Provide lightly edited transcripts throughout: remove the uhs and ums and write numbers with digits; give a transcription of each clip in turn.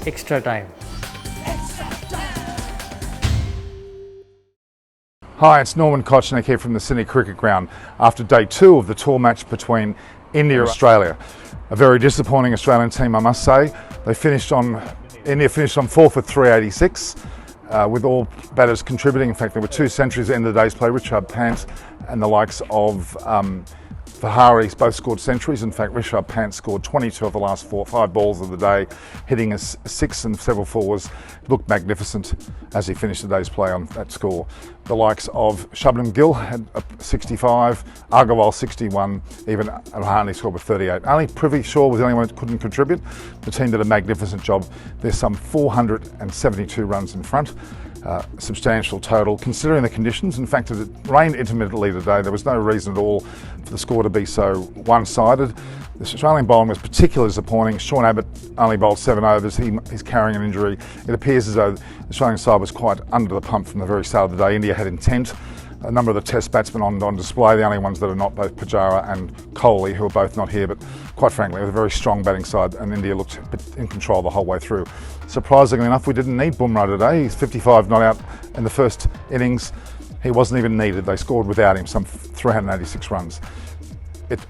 extra time. Hi, it's Kochannek here from the Sydney Cricket Ground after day 2 of the tour match between India and Australia. A very disappointing Australian team, I must say. India finished on 4 for 386 with all batters contributing. In fact, there were 2 centuries at the end of the day's play. Rishabh, Pant and the likes of Vihari both scored centuries. In fact, Rishabh, Pant scored 22 of the last 5 balls of the day, hitting a 6 and several 4s. Looked magnificent as he finished the day's play on that score. The likes of Shubman Gill had a 65, Agarwal 61, even Vihari scored with 38. Only Prithvi Shaw was the only one that couldn't contribute. The team did a magnificent job. There's some 472 runs in front. Substantial total considering the conditions. In fact, it rained intermittently today. There was no reason at all for the score to be so one-sided. The Australian bowling was particularly disappointing. Sean Abbott only bowled 7 overs. He's carrying an injury. It appears as though the Australian side was quite under the pump from the very start of the day. India had intent. A number of the test batsmen on display, the only ones that are not, both Pujara and Kohli, who are both not here, but quite frankly, it was a very strong batting side and India looked in control the whole way through. Surprisingly enough, we didn't need Bumrah today. He's 55 not out in the first innings. He wasn't even needed. They scored without him, some 386 runs.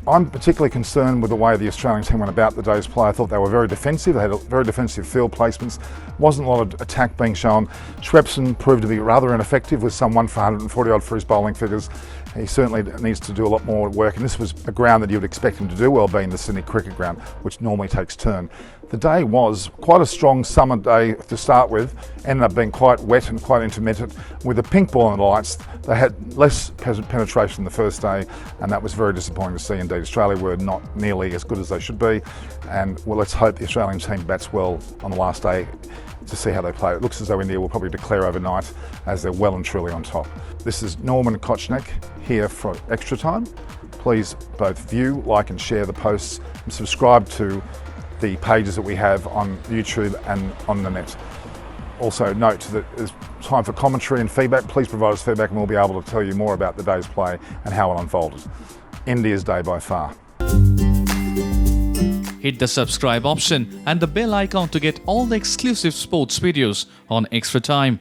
I'm particularly concerned with the way the Australian team went about the day's play. I thought they were very defensive. They had very defensive field placements. Wasn't a lot of attack being shown. Swepson proved to be rather ineffective with some 1 for 140 odd for his bowling figures. He certainly needs to do a lot more work, and this was a ground that you would expect him to do well, being the Sydney Cricket Ground, which normally takes turn. The day was quite a strong summer day to start with, ended up being quite wet and quite intermittent. With the pink ball and the lights, they had less penetration the first day, and that was very disappointing to see indeed. Australia were not nearly as good as they should be, and well, let's hope the Australian team bats well on the last day to see how they play. It looks as though India will probably declare overnight as they're well and truly on top. This is Kochannek here for Extra Time. Please both view, like and share the posts and subscribe to the pages that we have on YouTube and on the net. Also note that it's time for commentary and feedback. Please provide us feedback and we'll be able to tell you more about the day's play and how it unfolded. India's day by far. Hit the subscribe option and the bell icon to get all the exclusive sports videos on Extra Time.